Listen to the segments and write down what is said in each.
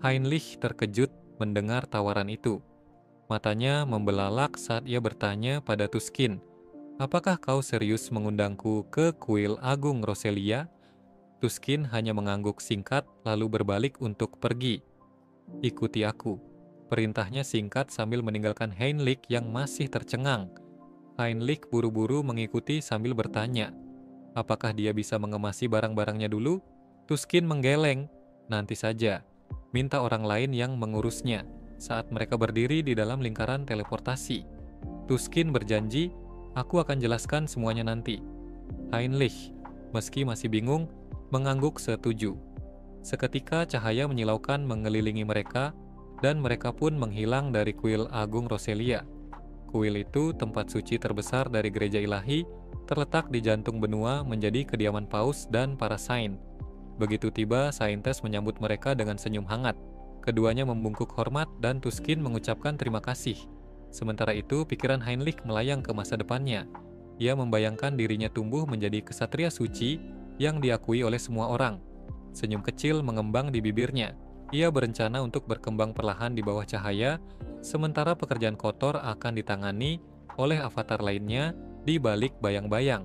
Heinrich terkejut mendengar tawaran itu. Matanya membelalak saat ia bertanya pada Tuskin, "Apakah kau serius mengundangku ke kuil Agung Roselia?" Tuskin hanya mengangguk singkat lalu berbalik untuk pergi. "Ikuti aku." Perintahnya singkat sambil meninggalkan Heinrich yang masih tercengang. Heinrich buru-buru mengikuti sambil bertanya, apakah dia bisa mengemasi barang-barangnya dulu? Tuskin menggeleng. Nanti saja. Minta orang lain yang mengurusnya. Saat mereka berdiri di dalam lingkaran teleportasi, Tuskin berjanji, aku akan jelaskan semuanya nanti. Heinrich, meski masih bingung, mengangguk setuju. Seketika cahaya menyilaukan mengelilingi mereka, dan mereka pun menghilang dari kuil Agung Roselia. Kuil itu tempat suci terbesar dari gereja ilahi, terletak di jantung benua menjadi kediaman paus dan para saint. Begitu tiba, saintes menyambut mereka dengan senyum hangat. Keduanya membungkuk hormat dan Tuskin mengucapkan terima kasih. Sementara itu, pikiran Heinrich melayang ke masa depannya. Ia membayangkan dirinya tumbuh menjadi kesatria suci yang diakui oleh semua orang. Senyum kecil mengembang di bibirnya. Ia berencana untuk berkembang perlahan di bawah cahaya, sementara pekerjaan kotor akan ditangani oleh avatar lainnya di balik bayang-bayang.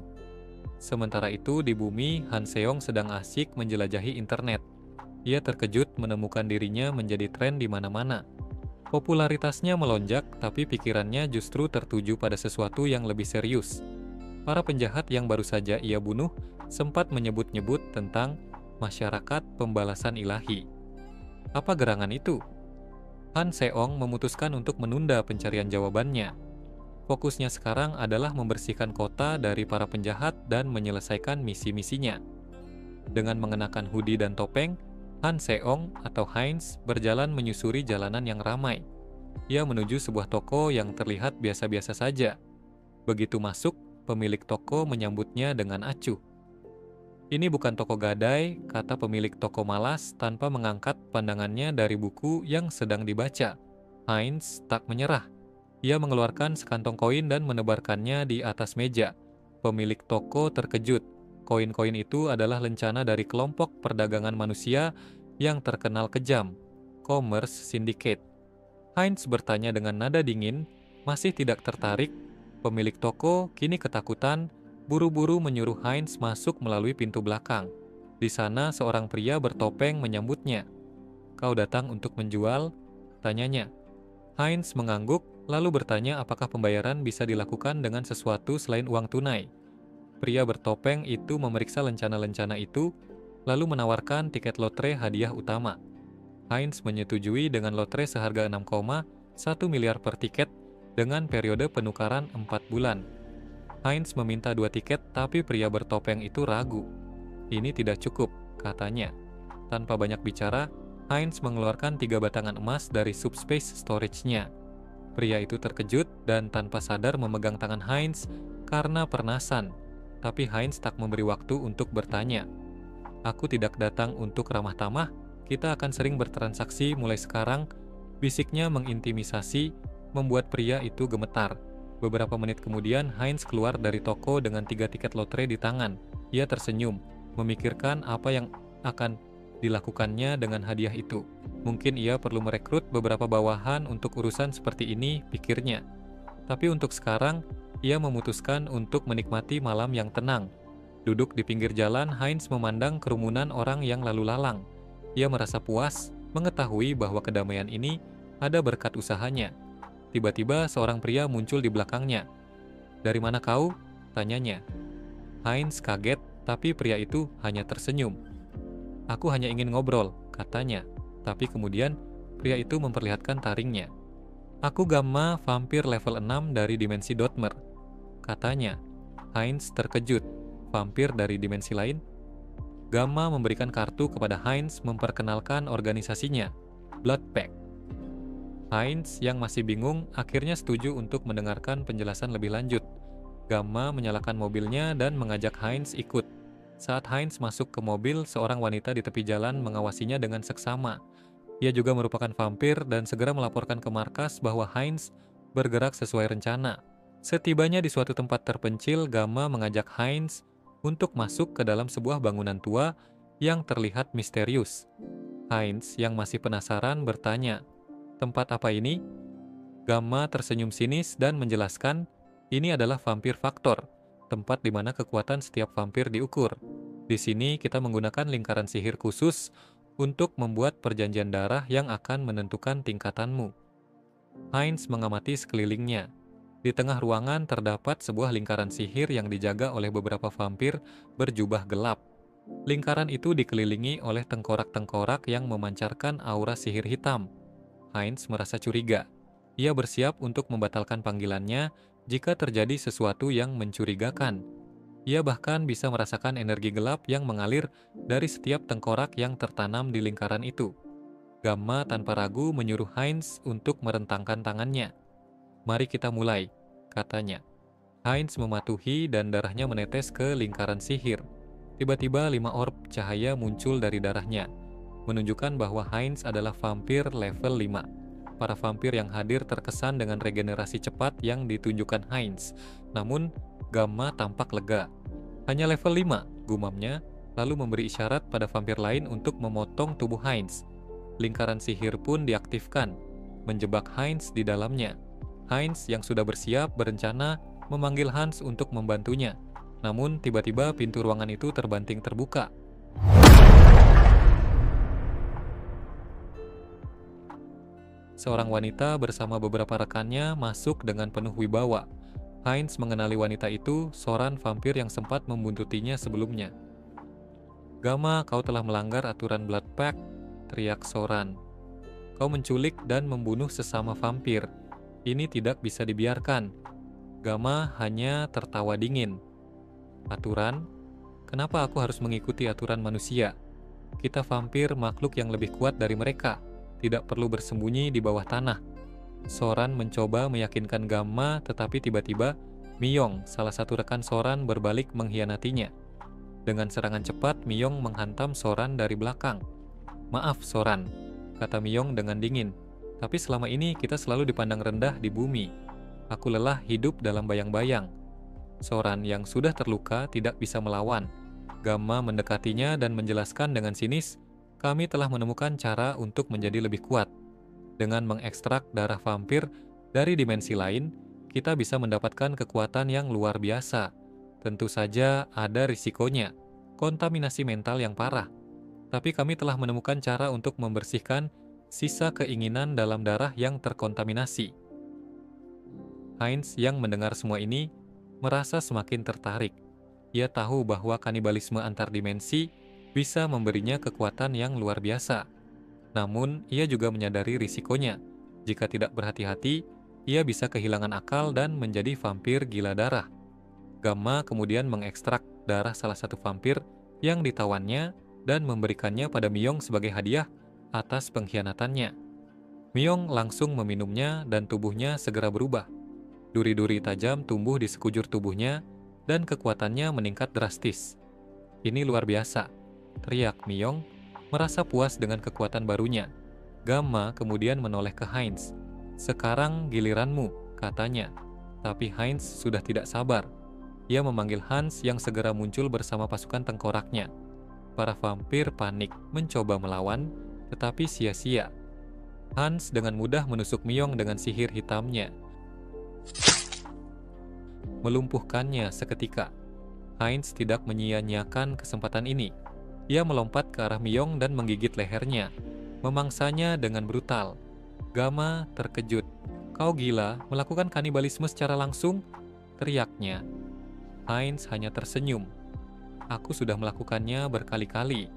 Sementara itu, di bumi, Han Seong sedang asyik menjelajahi internet. Ia terkejut menemukan dirinya menjadi tren di mana-mana. Popularitasnya melonjak, tapi pikirannya justru tertuju pada sesuatu yang lebih serius. Para penjahat yang baru saja ia bunuh sempat menyebut-nyebut tentang masyarakat pembalasan ilahi. Apa gerangan itu? Han Seong memutuskan untuk menunda pencarian jawabannya. Fokusnya sekarang adalah membersihkan kota dari para penjahat dan menyelesaikan misi-misinya. Dengan mengenakan hoodie dan topeng, Han Seong atau Heinz berjalan menyusuri jalanan yang ramai. Ia menuju sebuah toko yang terlihat biasa-biasa saja. Begitu masuk, pemilik toko menyambutnya dengan acuh. "Ini bukan toko gadai," kata pemilik toko malas tanpa mengangkat pandangannya dari buku yang sedang dibaca. Heinz tak menyerah. Ia mengeluarkan sekantong koin dan menebarkannya di atas meja. Pemilik toko terkejut. Koin-koin itu adalah lencana dari kelompok perdagangan manusia yang terkenal kejam, Commerce Syndicate. Heinz bertanya dengan nada dingin, masih tidak tertarik. Pemilik toko kini ketakutan, buru-buru menyuruh Heinz masuk melalui pintu belakang. Di sana seorang pria bertopeng menyambutnya. "Kau datang untuk menjual?" tanyanya. Heinz mengangguk, lalu bertanya apakah pembayaran bisa dilakukan dengan sesuatu selain uang tunai. Pria bertopeng itu memeriksa lencana-lencana itu, lalu menawarkan tiket lotre hadiah utama. Heinz menyetujui dengan lotre seharga 6,1 miliar per tiket dengan periode penukaran 4 bulan. Heinz meminta 2 tiket, tapi pria bertopeng itu ragu. "Ini tidak cukup," katanya. Tanpa banyak bicara, Heinz mengeluarkan 3 batangan emas dari subspace storage-nya. Pria itu terkejut dan tanpa sadar memegang tangan Heinz karena pernasan. Tapi Heinz tak memberi waktu untuk bertanya. "Aku tidak datang untuk ramah tamah, kita akan sering bertransaksi mulai sekarang," bisiknya mengintimisasi, membuat pria itu gemetar. Beberapa menit kemudian, Heinz keluar dari toko dengan 3 tiket lotre di tangan. Ia tersenyum, memikirkan apa yang akan dilakukannya dengan hadiah itu. Mungkin ia perlu merekrut beberapa bawahan untuk urusan seperti ini, pikirnya. Tapi untuk sekarang, ia memutuskan untuk menikmati malam yang tenang. Duduk di pinggir jalan, Heinz memandang kerumunan orang yang lalu lalang. Ia merasa puas mengetahui bahwa kedamaian ini ada berkat usahanya. Tiba-tiba seorang pria muncul di belakangnya. "Dari mana kau?" tanyanya. Heinz kaget, tapi pria itu hanya tersenyum. "Aku hanya ingin ngobrol," katanya. Tapi kemudian, pria itu memperlihatkan taringnya. "Aku Gamma, vampir level 6 dari dimensi Dotmer," katanya. Heinz terkejut. Vampir dari dimensi lain? Gamma memberikan kartu kepada Heinz memperkenalkan organisasinya, Blood Pact. Heinz yang masih bingung akhirnya setuju untuk mendengarkan penjelasan lebih lanjut. Gamma menyalakan mobilnya dan mengajak Heinz ikut. Saat Heinz masuk ke mobil, seorang wanita di tepi jalan mengawasinya dengan seksama. Ia juga merupakan vampir dan segera melaporkan ke markas bahwa Heinz bergerak sesuai rencana. Setibanya di suatu tempat terpencil, Gamma mengajak Heinz untuk masuk ke dalam sebuah bangunan tua yang terlihat misterius. Heinz yang masih penasaran bertanya, "Tempat apa ini?" Gamma tersenyum sinis dan menjelaskan, "Ini adalah vampir faktor, tempat di mana kekuatan setiap vampir diukur. Di sini kita menggunakan lingkaran sihir khusus untuk membuat perjanjian darah yang akan menentukan tingkatanmu." Heinz mengamati sekelilingnya. Di tengah ruangan terdapat sebuah lingkaran sihir yang dijaga oleh beberapa vampir berjubah gelap. Lingkaran itu dikelilingi oleh tengkorak-tengkorak yang memancarkan aura sihir hitam. Heinz merasa curiga. Ia bersiap untuk membatalkan panggilannya jika terjadi sesuatu yang mencurigakan. Ia bahkan bisa merasakan energi gelap yang mengalir dari setiap tengkorak yang tertanam di lingkaran itu. Gamma tanpa ragu menyuruh Heinz untuk merentangkan tangannya. "Mari kita mulai," katanya. Heinz mematuhi dan darahnya menetes ke lingkaran sihir. Tiba-tiba 5 orb cahaya muncul dari darahnya, menunjukkan bahwa Heinz adalah vampir level 5. Para vampir yang hadir terkesan dengan regenerasi cepat yang ditunjukkan Heinz. Namun, Gamma tampak lega. "Hanya level 5, gumamnya, lalu memberi isyarat pada vampir lain untuk memotong tubuh Heinz. Lingkaran sihir pun diaktifkan, menjebak Heinz di dalamnya. Heinz yang sudah bersiap berencana memanggil Hans untuk membantunya. Namun tiba-tiba pintu ruangan itu terbanting terbuka. Seorang wanita bersama beberapa rekannya masuk dengan penuh wibawa. Heinz mengenali wanita itu, Soran vampir yang sempat membuntutinya sebelumnya. "Gamma, kau telah melanggar aturan Blood Pact," teriak Soran. "Kau menculik dan membunuh sesama vampir. Ini tidak bisa dibiarkan." Gamma hanya tertawa dingin. "Aturan? Kenapa aku harus mengikuti aturan manusia? Kita vampir makhluk yang lebih kuat dari mereka, tidak perlu bersembunyi di bawah tanah." Soran mencoba meyakinkan Gamma, tetapi tiba-tiba Miyong, salah satu rekan Soran, berbalik mengkhianatinya. Dengan serangan cepat, Miyong menghantam Soran dari belakang. "Maaf, Soran," kata Miyong dengan dingin. "Tapi selama ini kita selalu dipandang rendah di bumi. Aku lelah hidup dalam bayang-bayang." Soran yang sudah terluka tidak bisa melawan. Gamma mendekatinya dan menjelaskan dengan sinis, "Kami telah menemukan cara untuk menjadi lebih kuat. Dengan mengekstrak darah vampir dari dimensi lain, kita bisa mendapatkan kekuatan yang luar biasa. Tentu saja ada risikonya, kontaminasi mental yang parah. Tapi kami telah menemukan cara untuk membersihkan sisa keinginan dalam darah yang terkontaminasi." Heinz yang mendengar semua ini merasa semakin tertarik. Ia tahu bahwa kanibalisme antar dimensi bisa memberinya kekuatan yang luar biasa. Namun, ia juga menyadari risikonya. Jika tidak berhati-hati, ia bisa kehilangan akal dan menjadi vampir gila darah. Gamma kemudian mengekstrak darah salah satu vampir yang ditawannya dan memberikannya pada Miyong sebagai hadiah atas pengkhianatannya. Miyong langsung meminumnya dan tubuhnya segera berubah. Duri-duri tajam tumbuh di sekujur tubuhnya dan kekuatannya meningkat drastis. "Ini luar biasa," teriak Miyong, merasa puas dengan kekuatan barunya. Gamma kemudian menoleh ke Heinz. "Sekarang giliranmu," katanya. Tapi Heinz sudah tidak sabar. Ia memanggil Hans yang segera muncul bersama pasukan tengkoraknya. Para vampir panik mencoba melawan, tetapi sia-sia. Hans dengan mudah menusuk Miyong dengan sihir hitamnya, melumpuhkannya seketika. Heinz tidak menyia-nyiakan kesempatan ini. Ia melompat ke arah Miyong dan menggigit lehernya, memangsanya dengan brutal. Gamma terkejut. "Kau gila, melakukan kanibalisme secara langsung?" teriaknya. Heinz hanya tersenyum. "Aku sudah melakukannya berkali-kali,"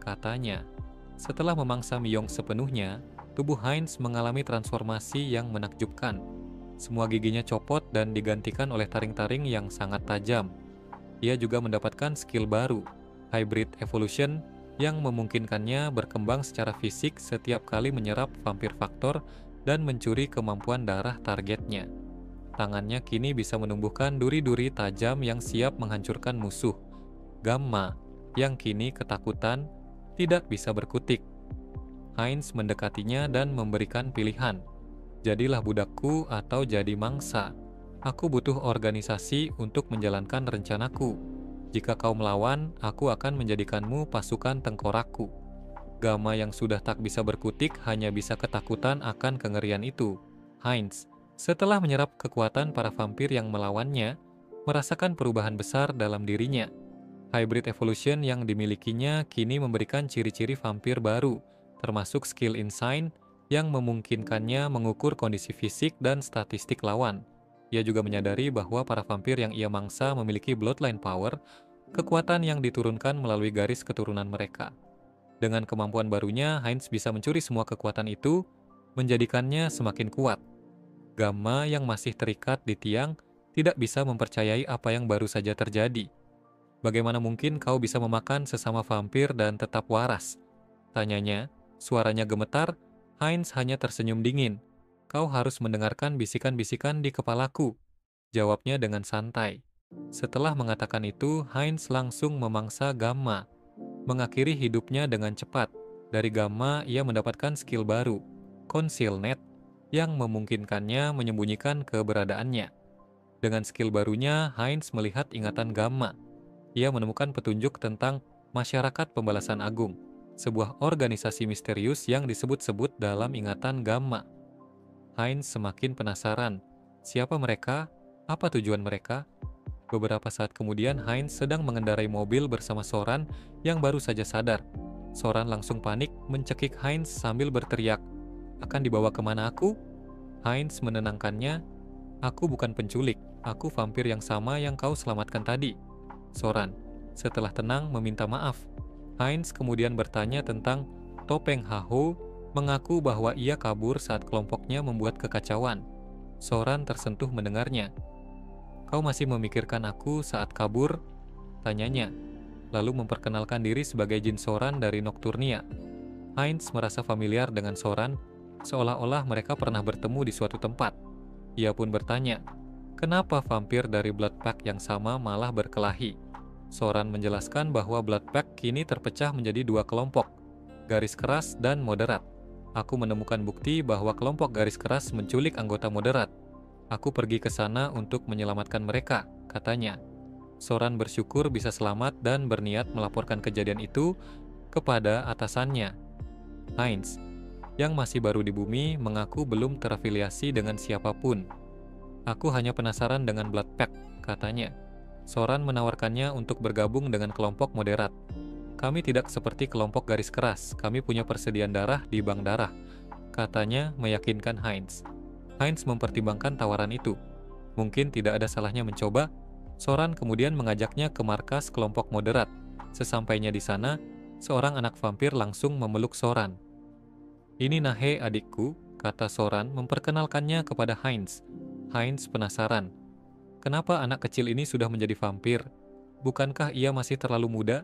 katanya. Setelah memangsa Miyong sepenuhnya, tubuh Heinz mengalami transformasi yang menakjubkan. Semua giginya copot dan digantikan oleh taring-taring yang sangat tajam. Ia juga mendapatkan skill baru, Hybrid Evolution, yang memungkinkannya berkembang secara fisik setiap kali menyerap vampir faktor dan mencuri kemampuan darah targetnya. Tangannya kini bisa menumbuhkan duri-duri tajam yang siap menghancurkan musuh. Gamma, yang kini ketakutan, tidak bisa berkutik. Heinz mendekatinya dan memberikan pilihan. "Jadilah budakku atau jadi mangsa. Aku butuh organisasi untuk menjalankan rencanaku. Jika kau melawan, aku akan menjadikanmu pasukan tengkorakku." Gamma yang sudah tak bisa berkutik hanya bisa ketakutan akan kengerian itu. Heinz, setelah menyerap kekuatan para vampir yang melawannya, merasakan perubahan besar dalam dirinya. Hybrid evolution yang dimilikinya kini memberikan ciri-ciri vampir baru, termasuk skill insane yang memungkinkannya mengukur kondisi fisik dan statistik lawan. Ia juga menyadari bahwa para vampir yang ia mangsa memiliki bloodline power, kekuatan yang diturunkan melalui garis keturunan mereka. Dengan kemampuan barunya, Heinz bisa mencuri semua kekuatan itu, menjadikannya semakin kuat. Gamma yang masih terikat di tiang tidak bisa mempercayai apa yang baru saja terjadi. Bagaimana mungkin kau bisa memakan sesama vampir dan tetap waras? Tanyanya, suaranya gemetar, Heinz hanya tersenyum dingin. Kau harus mendengarkan bisikan-bisikan di kepalaku, jawabnya dengan santai. Setelah mengatakan itu, Heinz langsung memangsa Gamma, mengakhiri hidupnya dengan cepat. Dari Gamma, ia mendapatkan skill baru, Conceal Net, yang memungkinkannya menyembunyikan keberadaannya. Dengan skill barunya, Heinz melihat ingatan Gamma. Ia menemukan petunjuk tentang Masyarakat Pembalasan Agung, sebuah organisasi misterius yang disebut-sebut dalam ingatan Gamma. Heinz semakin penasaran. Siapa mereka? Apa tujuan mereka? Beberapa saat kemudian, Heinz sedang mengendarai mobil bersama Soran yang baru saja sadar. Soran langsung panik mencekik Heinz sambil berteriak, "Akan dibawa kemana aku?" Heinz menenangkannya, "Aku bukan penculik, aku vampir yang sama yang kau selamatkan tadi." Soran, setelah tenang, meminta maaf. Heinz kemudian bertanya tentang Topeng Haho, mengaku bahwa ia kabur saat kelompoknya membuat kekacauan. Soran tersentuh mendengarnya. "Kau masih memikirkan aku saat kabur?" tanyanya, lalu memperkenalkan diri sebagai Jin Soran dari Nocturnia. Heinz merasa familiar dengan Soran, seolah-olah mereka pernah bertemu di suatu tempat. Ia pun bertanya, kenapa vampir dari Blood Pact yang sama malah berkelahi? Soran menjelaskan bahwa Blood Pact kini terpecah menjadi dua kelompok, garis keras dan moderat. Aku menemukan bukti bahwa kelompok garis keras menculik anggota moderat. Aku pergi ke sana untuk menyelamatkan mereka, katanya. Soran bersyukur bisa selamat dan berniat melaporkan kejadian itu kepada atasannya. Heinz, yang masih baru di bumi, mengaku belum terafiliasi dengan siapapun. Aku hanya penasaran dengan Blood Pact, katanya. Soran menawarkannya untuk bergabung dengan kelompok moderat. Kami tidak seperti kelompok garis keras, kami punya persediaan darah di bank darah, katanya meyakinkan Heinz. Heinz mempertimbangkan tawaran itu. Mungkin tidak ada salahnya mencoba. Soran kemudian mengajaknya ke markas kelompok moderat. Sesampainya di sana, seorang anak vampir langsung memeluk Soran. "Ini Nahe adikku," kata Soran memperkenalkannya kepada Heinz. Heinz penasaran. Kenapa anak kecil ini sudah menjadi vampir? Bukankah ia masih terlalu muda?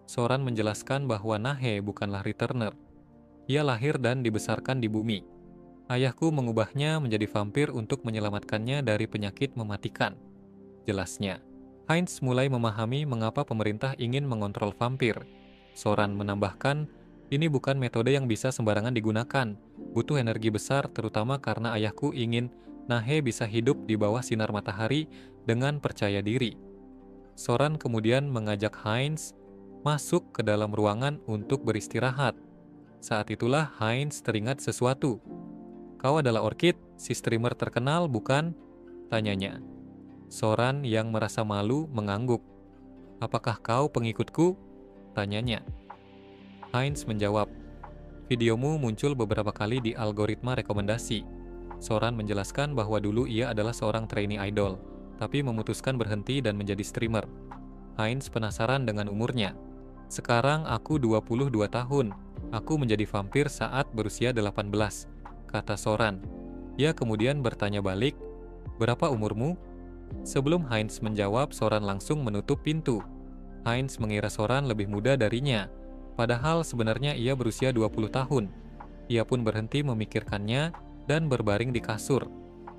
Soran menjelaskan bahwa Nahe bukanlah returner. Ia lahir dan dibesarkan di bumi. Ayahku mengubahnya menjadi vampir untuk menyelamatkannya dari penyakit mematikan, jelasnya. Heinz mulai memahami mengapa pemerintah ingin mengontrol vampir. Soran menambahkan, ini bukan metode yang bisa sembarangan digunakan. Butuh energi besar, terutama karena ayahku ingin Nahe bisa hidup di bawah sinar matahari dengan percaya diri. Soran kemudian mengajak Heinz masuk ke dalam ruangan untuk beristirahat. Saat itulah Heinz teringat sesuatu. "Kau adalah Orchid, si streamer terkenal, bukan?" tanyanya. Soran yang merasa malu mengangguk. "Apakah kau pengikutku?" tanyanya. Heinz menjawab, "Videomu muncul beberapa kali di algoritma rekomendasi." Soran menjelaskan bahwa dulu ia adalah seorang trainee idol, tapi memutuskan berhenti dan menjadi streamer. Heinz penasaran dengan umurnya. "Sekarang aku 22 tahun. Aku menjadi vampir saat berusia 18, kata Soran. Ia kemudian bertanya balik, "Berapa umurmu?" Sebelum Heinz menjawab, Soran langsung menutup pintu. Heinz mengira Soran lebih muda darinya, padahal sebenarnya ia berusia 20 tahun. Ia pun berhenti memikirkannya dan berbaring di kasur.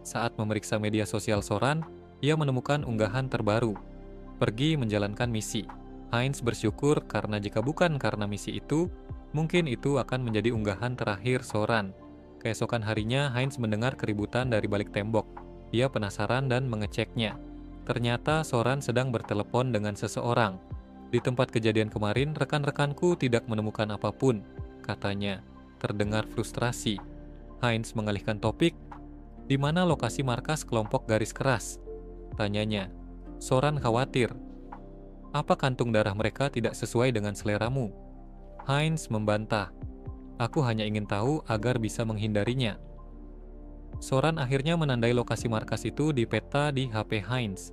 Saat memeriksa media sosial Soran, ia menemukan unggahan terbaru. Pergi menjalankan misi. Heinz bersyukur karena jika bukan karena misi itu, mungkin itu akan menjadi unggahan terakhir Soran. Keesokan harinya, Heinz mendengar keributan dari balik tembok. Ia penasaran dan mengeceknya. Ternyata Soran sedang bertelepon dengan seseorang. Di tempat kejadian kemarin, rekan-rekanku tidak menemukan apapun, katanya. Terdengar frustrasi. Heinz mengalihkan topik. Di mana lokasi markas kelompok garis keras? Tanyanya. Soran khawatir. Apa kantung darah mereka tidak sesuai dengan seleramu? Heinz membantah. Aku hanya ingin tahu agar bisa menghindarinya. Soran akhirnya menandai lokasi markas itu di peta di HP Heinz.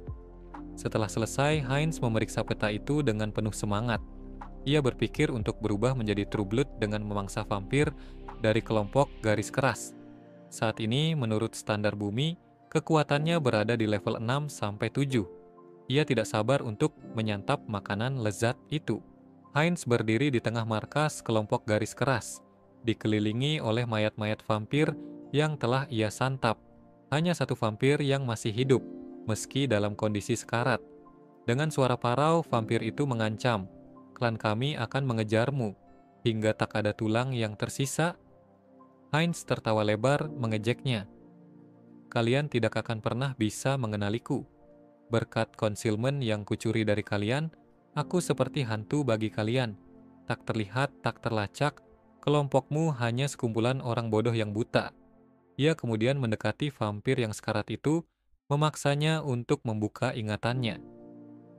Setelah selesai, Heinz memeriksa peta itu dengan penuh semangat. Ia berpikir untuk berubah menjadi True Blood dengan memangsa vampir dari kelompok garis keras. Saat ini, menurut standar bumi, kekuatannya berada di level 6-7. Ia tidak sabar untuk menyantap makanan lezat itu. Heinz berdiri di tengah markas kelompok garis keras, dikelilingi oleh mayat-mayat vampir yang telah ia santap. Hanya satu vampir yang masih hidup, meski dalam kondisi sekarat. Dengan suara parau, vampir itu mengancam, "Klan kami akan mengejarmu, hingga tak ada tulang yang tersisa." Heinz tertawa lebar mengejeknya. "Kalian tidak akan pernah bisa mengenaliku. Berkat concealment yang kucuri dari kalian, aku seperti hantu bagi kalian. Tak terlihat, tak terlacak, kelompokmu hanya sekumpulan orang bodoh yang buta." Ia kemudian mendekati vampir yang sekarat itu, memaksanya untuk membuka ingatannya.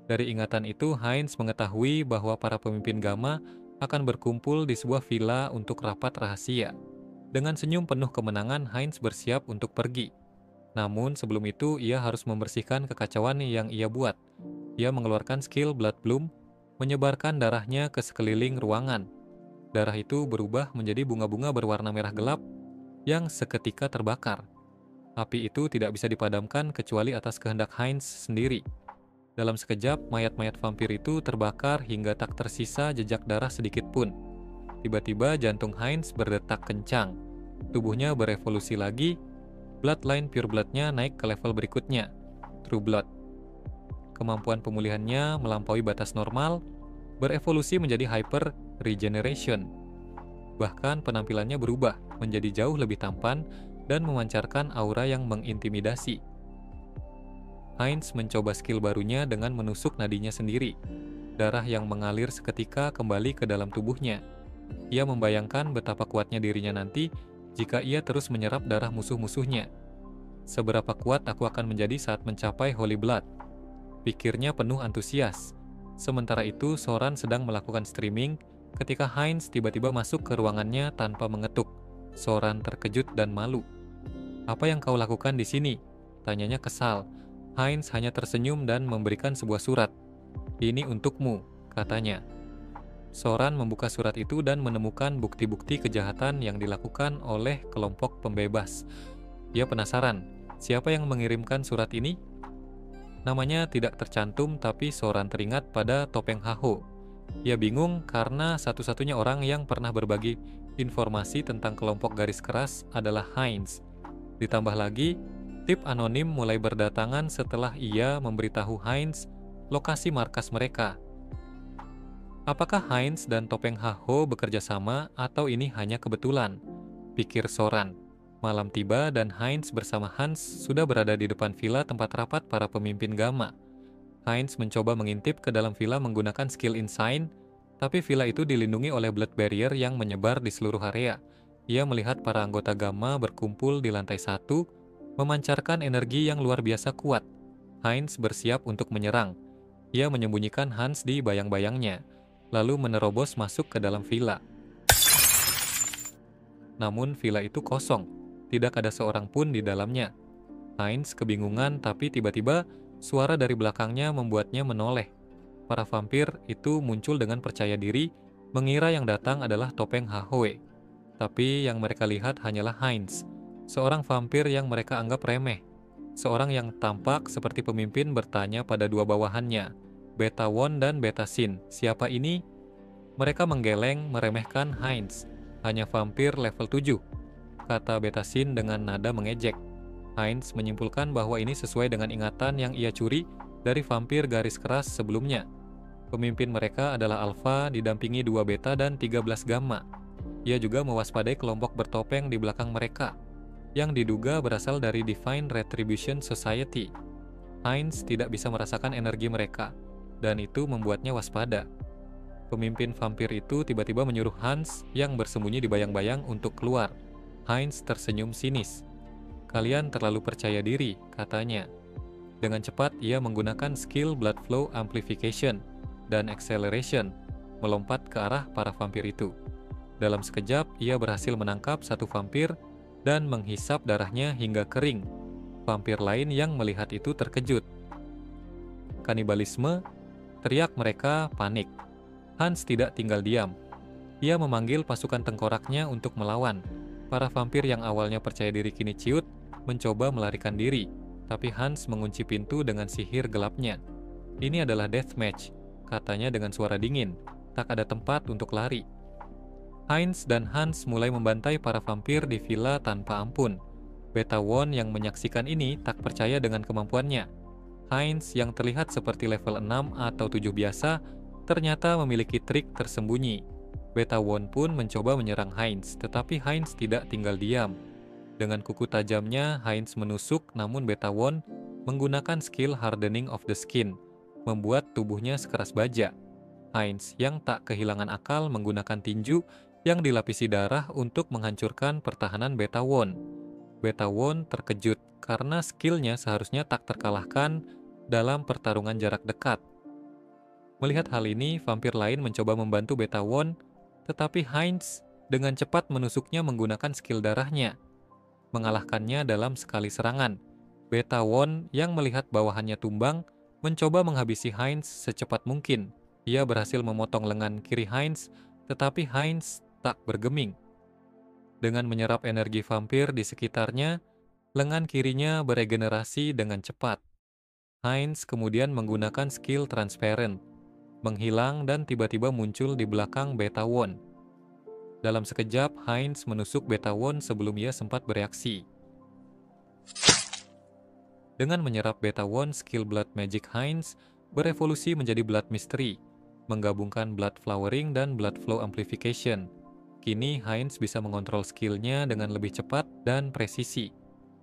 Dari ingatan itu, Heinz mengetahui bahwa para pemimpin Gamma akan berkumpul di sebuah villa untuk rapat rahasia. Dengan senyum penuh kemenangan, Heinz bersiap untuk pergi. Namun sebelum itu, ia harus membersihkan kekacauan yang ia buat. Ia mengeluarkan skill Blood Bloom, menyebarkan darahnya ke sekeliling ruangan. Darah itu berubah menjadi bunga-bunga berwarna merah gelap yang seketika terbakar. Api itu tidak bisa dipadamkan kecuali atas kehendak Heinz sendiri. Dalam sekejap, mayat-mayat vampir itu terbakar hingga tak tersisa jejak darah sedikit pun. Tiba-tiba jantung Heinz berdetak kencang. Tubuhnya berevolusi lagi. Bloodline Pure Blood-nya naik ke level berikutnya, True Blood. Kemampuan pemulihannya melampaui batas normal, berevolusi menjadi Hyper Regeneration. Bahkan penampilannya berubah menjadi jauh lebih tampan dan memancarkan aura yang mengintimidasi. Heinz mencoba skill barunya dengan menusuk nadinya sendiri. Darah yang mengalir seketika kembali ke dalam tubuhnya. Ia membayangkan betapa kuatnya dirinya nanti jika ia terus menyerap darah musuh-musuhnya. Seberapa kuat aku akan menjadi saat mencapai Holy Blood? Pikirnya penuh antusias. Sementara itu, Soran sedang melakukan streaming ketika Heinz tiba-tiba masuk ke ruangannya tanpa mengetuk. Soran terkejut dan malu. "Apa yang kau lakukan di sini?" tanyanya kesal. Heinz hanya tersenyum dan memberikan sebuah surat. "Ini untukmu," katanya. Soran membuka surat itu dan menemukan bukti-bukti kejahatan yang dilakukan oleh kelompok pembebas. Ia penasaran, siapa yang mengirimkan surat ini? Namanya tidak tercantum, tapi Soran teringat pada Topeng Haho. Ia bingung karena satu-satunya orang yang pernah berbagi informasi tentang kelompok garis keras adalah Heinz. Ditambah lagi, tip anonim mulai berdatangan setelah ia memberitahu Heinz lokasi markas mereka. Apakah Heinz dan Topeng Haho bekerja sama atau ini hanya kebetulan? Pikir Soran. Malam tiba dan Heinz bersama Hans sudah berada di depan villa tempat rapat para pemimpin Gamma. Heinz mencoba mengintip ke dalam villa menggunakan skill Insign, tapi villa itu dilindungi oleh blood barrier yang menyebar di seluruh area. Ia melihat para anggota Gamma berkumpul di lantai 1, memancarkan energi yang luar biasa kuat. Heinz bersiap untuk menyerang. Ia menyembunyikan Hans di bayang-bayangnya, lalu menerobos masuk ke dalam villa. Namun villa itu kosong, tidak ada seorang pun di dalamnya. Heinz kebingungan, tapi tiba-tiba suara dari belakangnya membuatnya menoleh. Para vampir itu muncul dengan percaya diri, mengira yang datang adalah Topeng Hahoe. Tapi yang mereka lihat hanyalah Heinz, seorang vampir yang mereka anggap remeh. Seorang yang tampak seperti pemimpin bertanya pada dua bawahannya, Beta Won dan Beta Sin, "Siapa ini?" Mereka menggeleng meremehkan Heinz. "Hanya vampir level 7, kata Beta Sin dengan nada mengejek. Heinz menyimpulkan bahwa ini sesuai dengan ingatan yang ia curi dari vampir garis keras sebelumnya. Pemimpin mereka adalah Alpha didampingi 2 Beta dan 13 Gamma. Ia juga mewaspadai kelompok bertopeng di belakang mereka, yang diduga berasal dari Divine Retribution Society. Heinz tidak bisa merasakan energi mereka, dan itu membuatnya waspada. Pemimpin vampir itu tiba-tiba menyuruh Hans yang bersembunyi di bayang-bayang untuk keluar. Heinz tersenyum sinis. "Kalian terlalu percaya diri," katanya. Dengan cepat ia menggunakan skill Blood Flow Amplification dan Acceleration, melompat ke arah para vampir itu. Dalam sekejap, ia berhasil menangkap satu vampir dan menghisap darahnya hingga kering. Vampir lain yang melihat itu terkejut. "Kanibalisme!" teriak mereka panik. Hans tidak tinggal diam. Ia memanggil pasukan tengkoraknya untuk melawan. Para vampir yang awalnya percaya diri kini ciut, mencoba melarikan diri, tapi Hans mengunci pintu dengan sihir gelapnya. "Ini adalah deathmatch," katanya dengan suara dingin. "Tak ada tempat untuk lari." Heinz dan Hans mulai membantai para vampir di villa tanpa ampun. Beta Won yang menyaksikan ini tak percaya dengan kemampuannya. Heinz yang terlihat seperti level 6 atau 7 biasa, ternyata memiliki trik tersembunyi. Beta Won pun mencoba menyerang Heinz, tetapi Heinz tidak tinggal diam. Dengan kuku tajamnya, Heinz menusuk, namun Beta Won menggunakan skill Hardening of the Skin, membuat tubuhnya sekeras baja. Heinz yang tak kehilangan akal menggunakan tinju yang dilapisi darah untuk menghancurkan pertahanan Beta Won. Beta Won terkejut karena skillnya seharusnya tak terkalahkan dalam pertarungan jarak dekat. Melihat hal ini, vampir lain mencoba membantu Beta Won, tetapi Heinz dengan cepat menusuknya menggunakan skill darahnya, mengalahkannya dalam sekali serangan. Beta Won yang melihat bawahannya tumbang, mencoba menghabisi Heinz secepat mungkin. Ia berhasil memotong lengan kiri Heinz, tetapi Heinz tak bergeming. Dengan menyerap energi vampir di sekitarnya, lengan kirinya beregenerasi dengan cepat. Heinz kemudian menggunakan skill Transparent, menghilang dan tiba-tiba muncul di belakang Beta Won. Dalam sekejap, Heinz menusuk Beta Won sebelum ia sempat bereaksi. Dengan menyerap Beta Won, skill Blood Magic Heinz berevolusi menjadi Blood Mystery, menggabungkan Blood Flowering dan Blood Flow Amplification. Kini Heinz bisa mengontrol skillnya dengan lebih cepat dan presisi.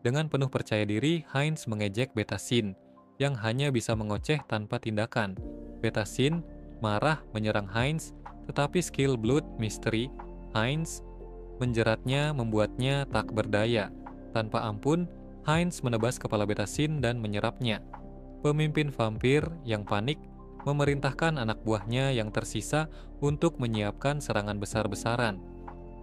Dengan penuh percaya diri, Heinz mengejek Beta Sin, yang hanya bisa mengoceh tanpa tindakan. Beta Sin marah menyerang Heinz, tetapi skill Blood Mystery Heinz menjeratnya membuatnya tak berdaya. Tanpa ampun, Heinz menebas kepala Beta Sin dan menyerapnya. Pemimpin vampir yang panik memerintahkan anak buahnya yang tersisa untuk menyiapkan serangan besar-besaran.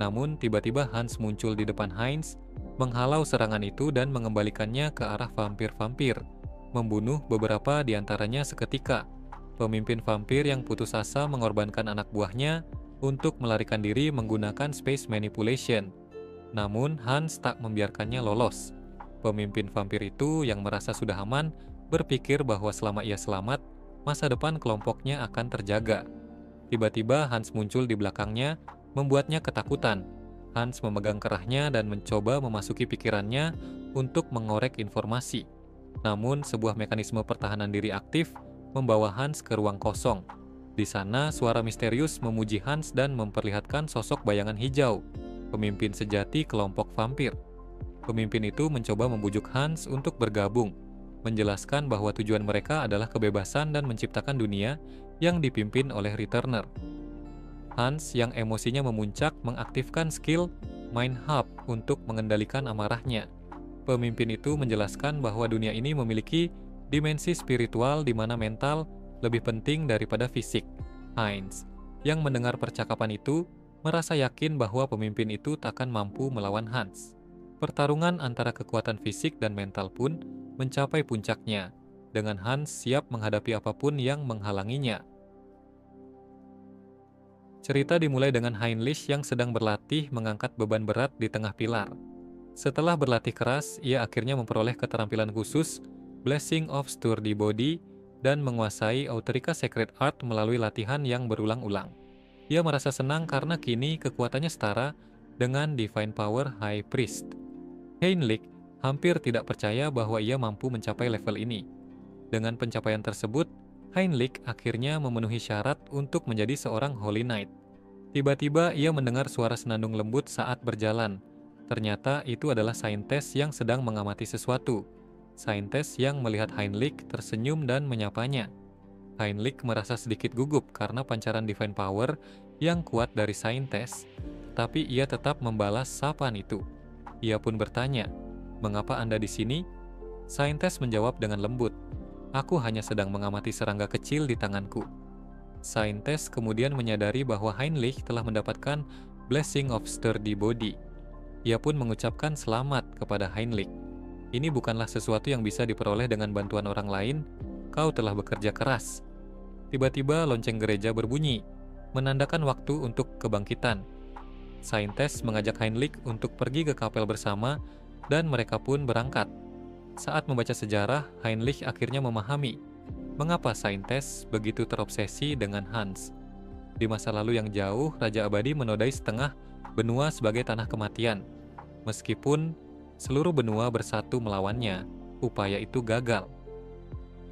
Namun tiba-tiba Hans muncul di depan Heinz, menghalau serangan itu dan mengembalikannya ke arah vampir-vampir, membunuh beberapa di antaranya seketika. Pemimpin vampir yang putus asa mengorbankan anak buahnya untuk melarikan diri menggunakan space manipulation. Namun Hans tak membiarkannya lolos. Pemimpin vampir itu yang merasa sudah aman berpikir bahwa selama ia selamat, masa depan kelompoknya akan terjaga. Tiba-tiba Hans muncul di belakangnya, membuatnya ketakutan. Hans memegang kerahnya dan mencoba memasuki pikirannya untuk mengorek informasi. Namun sebuah mekanisme pertahanan diri aktif membawa Hans ke ruang kosong. Di sana, suara misterius memuji Hans dan memperlihatkan sosok bayangan hijau, pemimpin sejati kelompok vampir. Pemimpin itu mencoba membujuk Hans untuk bergabung, menjelaskan bahwa tujuan mereka adalah kebebasan dan menciptakan dunia yang dipimpin oleh Returner. Hans yang emosinya memuncak mengaktifkan skill Mind Hub untuk mengendalikan amarahnya. Pemimpin itu menjelaskan bahwa dunia ini memiliki dimensi spiritual di mana mental lebih penting daripada fisik. Heinz, yang mendengar percakapan itu, merasa yakin bahwa pemimpin itu takkan mampu melawan Hans. Pertarungan antara kekuatan fisik dan mental pun mencapai puncaknya, dengan Hans siap menghadapi apapun yang menghalanginya. Cerita dimulai dengan Heinrich yang sedang berlatih mengangkat beban berat di tengah pilar. Setelah berlatih keras, ia akhirnya memperoleh keterampilan khusus, Blessing of Sturdy Body, dan menguasai Auterica Sacred Art melalui latihan yang berulang-ulang. Ia merasa senang karena kini kekuatannya setara dengan Divine Power High Priest. Heinrich hampir tidak percaya bahwa ia mampu mencapai level ini. Dengan pencapaian tersebut, Heinrich akhirnya memenuhi syarat untuk menjadi seorang Holy Knight. Tiba-tiba ia mendengar suara senandung lembut saat berjalan. Ternyata itu adalah saintes yang sedang mengamati sesuatu. Saintes yang melihat Heinrich tersenyum dan menyapanya. Heinrich merasa sedikit gugup karena pancaran divine power yang kuat dari Saintes, tapi ia tetap membalas sapaan itu. Ia pun bertanya, "Mengapa Anda di sini?" Saintes menjawab dengan lembut, "Aku hanya sedang mengamati serangga kecil di tanganku." Saintes kemudian menyadari bahwa Heinrich telah mendapatkan Blessing of Sturdy Body. Ia pun mengucapkan selamat kepada Heinrich. "Ini bukanlah sesuatu yang bisa diperoleh dengan bantuan orang lain. Kau telah bekerja keras." Tiba-tiba lonceng gereja berbunyi, menandakan waktu untuk kebangkitan. Saintes mengajak Heinrich untuk pergi ke kapel bersama, dan mereka pun berangkat. Saat membaca sejarah, Heinrich akhirnya memahami mengapa Saintes begitu terobsesi dengan Hans. Di masa lalu yang jauh, Raja Abadi menodai setengah benua sebagai tanah kematian. Meskipun seluruh benua bersatu melawannya, upaya itu gagal.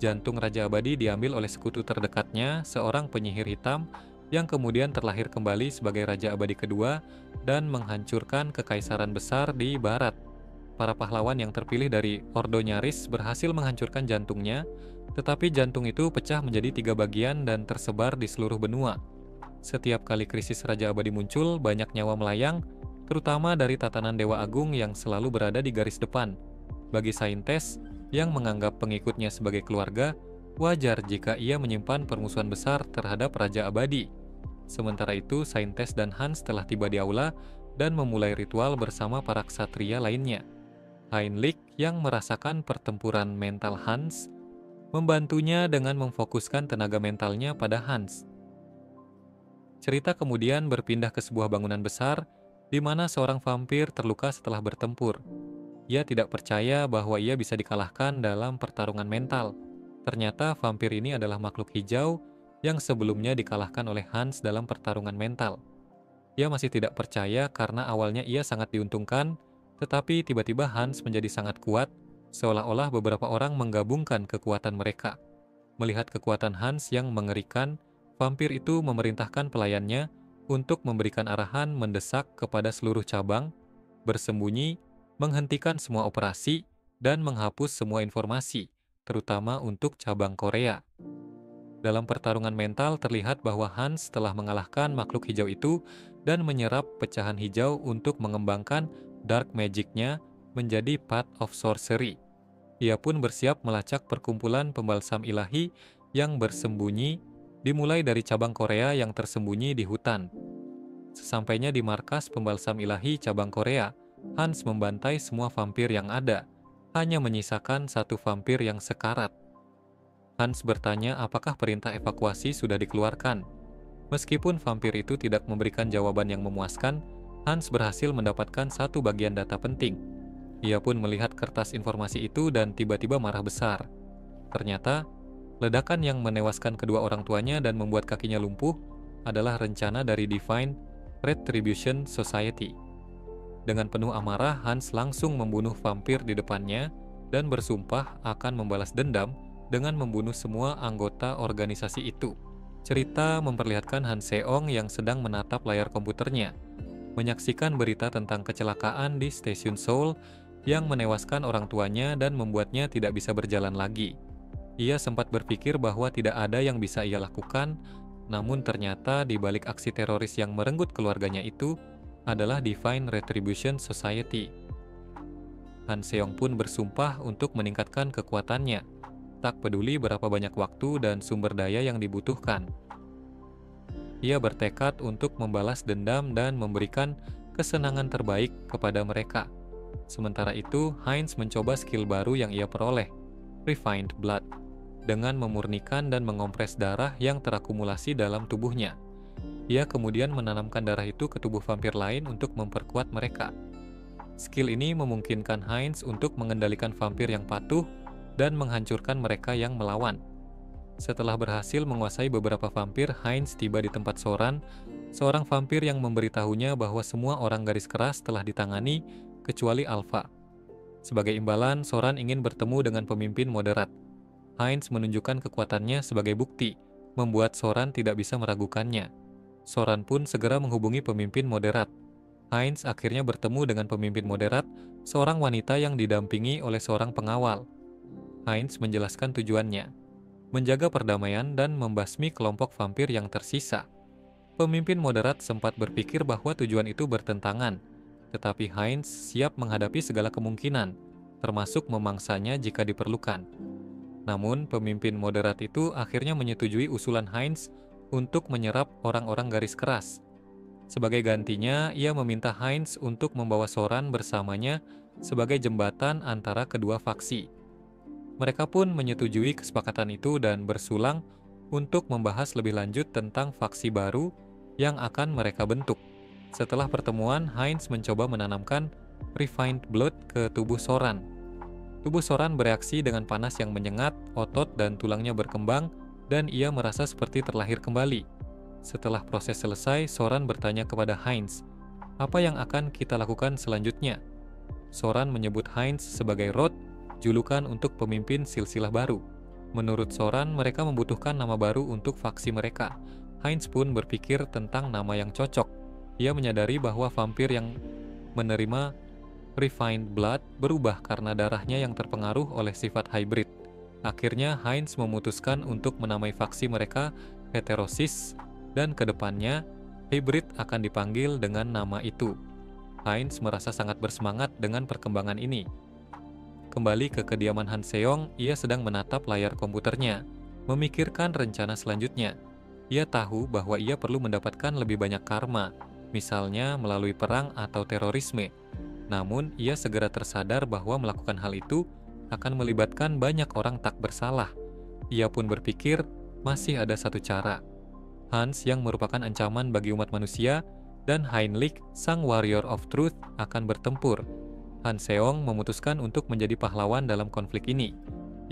Jantung Raja Abadi diambil oleh sekutu terdekatnya, seorang penyihir hitam yang kemudian terlahir kembali sebagai Raja Abadi kedua dan menghancurkan kekaisaran besar di barat. Para pahlawan yang terpilih dari Ordo Nyaris berhasil menghancurkan jantungnya, tetapi jantung itu pecah menjadi 3 bagian dan tersebar di seluruh benua. Setiap kali krisis Raja Abadi muncul, banyak nyawa melayang, terutama dari tatanan Dewa Agung yang selalu berada di garis depan. Bagi Saintes, yang menganggap pengikutnya sebagai keluarga, wajar jika ia menyimpan permusuhan besar terhadap Raja Abadi. Sementara itu, Saintes dan Hans telah tiba di aula dan memulai ritual bersama para ksatria lainnya. Heinrich yang merasakan pertempuran mental Hans membantunya dengan memfokuskan tenaga mentalnya pada Hans. Cerita kemudian berpindah ke sebuah bangunan besar di mana seorang vampir terluka setelah bertempur. Ia tidak percaya bahwa ia bisa dikalahkan dalam pertarungan mental. Ternyata vampir ini adalah makhluk hijau yang sebelumnya dikalahkan oleh Hans dalam pertarungan mental. Ia masih tidak percaya karena awalnya ia sangat diuntungkan, tetapi tiba-tiba Hans menjadi sangat kuat, seolah-olah beberapa orang menggabungkan kekuatan mereka. Melihat kekuatan Hans yang mengerikan, vampir itu memerintahkan pelayannya untuk memberikan arahan mendesak kepada seluruh cabang, bersembunyi, menghentikan semua operasi, dan menghapus semua informasi, terutama untuk cabang Korea. Dalam pertarungan mental terlihat bahwa Hans telah mengalahkan makhluk hijau itu dan menyerap pecahan hijau untuk mengembangkan dark magic-nya menjadi Path of Sorcery. Ia pun bersiap melacak perkumpulan pembalsam ilahi yang bersembunyi, dimulai dari cabang Korea yang tersembunyi di hutan. Sesampainya di markas pembalsam ilahi cabang Korea, Hans membantai semua vampir yang ada, hanya menyisakan satu vampir yang sekarat. Hans bertanya apakah perintah evakuasi sudah dikeluarkan. Meskipun vampir itu tidak memberikan jawaban yang memuaskan, Hans berhasil mendapatkan satu bagian data penting. Ia pun melihat kertas informasi itu dan tiba-tiba marah besar. Ternyata, ledakan yang menewaskan kedua orang tuanya dan membuat kakinya lumpuh adalah rencana dari Divine Retribution Society. Dengan penuh amarah, Hans langsung membunuh vampir di depannya dan bersumpah akan membalas dendam dengan membunuh semua anggota organisasi itu. Cerita memperlihatkan Han Seong yang sedang menatap layar komputernya, menyaksikan berita tentang kecelakaan di stasiun Seoul yang menewaskan orang tuanya dan membuatnya tidak bisa berjalan lagi. Ia sempat berpikir bahwa tidak ada yang bisa ia lakukan, namun ternyata di balik aksi teroris yang merenggut keluarganya itu adalah Divine Retribution Society. Han Seong pun bersumpah untuk meningkatkan kekuatannya, tak peduli berapa banyak waktu dan sumber daya yang dibutuhkan. Ia bertekad untuk membalas dendam dan memberikan kesenangan terbaik kepada mereka. Sementara itu, Heinz mencoba skill baru yang ia peroleh, Refined Blood, dengan memurnikan dan mengompres darah yang terakumulasi dalam tubuhnya. Ia kemudian menanamkan darah itu ke tubuh vampir lain untuk memperkuat mereka. Skill ini memungkinkan Heinz untuk mengendalikan vampir yang patuh dan menghancurkan mereka yang melawan. Setelah berhasil menguasai beberapa vampir, Heinz tiba di tempat Soran, seorang vampir yang memberitahunya bahwa semua orang garis keras telah ditangani, kecuali Alpha. Sebagai imbalan, Soran ingin bertemu dengan pemimpin moderat. Heinz menunjukkan kekuatannya sebagai bukti, membuat Soran tidak bisa meragukannya. Soran pun segera menghubungi pemimpin moderat. Heinz akhirnya bertemu dengan pemimpin moderat, seorang wanita yang didampingi oleh seorang pengawal. Heinz menjelaskan tujuannya. menjaga perdamaian dan membasmi kelompok vampir yang tersisa. Pemimpin moderat sempat berpikir bahwa tujuan itu bertentangan, tetapi Heinz siap menghadapi segala kemungkinan, termasuk memangsanya jika diperlukan. Namun, pemimpin moderat itu akhirnya menyetujui usulan Heinz untuk menyerap orang-orang garis keras. Sebagai gantinya, ia meminta Heinz untuk membawa Soran bersamanya sebagai jembatan antara kedua faksi. Mereka pun menyetujui kesepakatan itu dan bersulang untuk membahas lebih lanjut tentang faksi baru yang akan mereka bentuk. Setelah pertemuan, Heinz mencoba menanamkan Refined Blood ke tubuh Soran. Tubuh Soran bereaksi dengan panas yang menyengat, otot dan tulangnya berkembang, dan ia merasa seperti terlahir kembali. Setelah proses selesai, Soran bertanya kepada Heinz, "Apa yang akan kita lakukan selanjutnya?" Soran menyebut Heinz sebagai Rod, julukan untuk pemimpin silsilah baru. Menurut Soran, mereka membutuhkan nama baru untuk faksi mereka. Heinz pun berpikir tentang nama yang cocok. Ia menyadari bahwa vampir yang menerima Refined Blood berubah karena darahnya yang terpengaruh oleh sifat hybrid. Akhirnya, Heinz memutuskan untuk menamai faksi mereka Heterosis, dan kedepannya, hybrid akan dipanggil dengan nama itu. Heinz merasa sangat bersemangat dengan perkembangan ini. Kembali ke kediaman Han Seong, ia sedang menatap layar komputernya, memikirkan rencana selanjutnya. Ia tahu bahwa ia perlu mendapatkan lebih banyak karma, misalnya melalui perang atau terorisme. Namun, ia segera tersadar bahwa melakukan hal itu akan melibatkan banyak orang tak bersalah. Ia pun berpikir, masih ada satu cara. Hans yang merupakan ancaman bagi umat manusia, dan Heinrich, sang warrior of truth, akan bertempur. Han Seong memutuskan untuk menjadi pahlawan dalam konflik ini.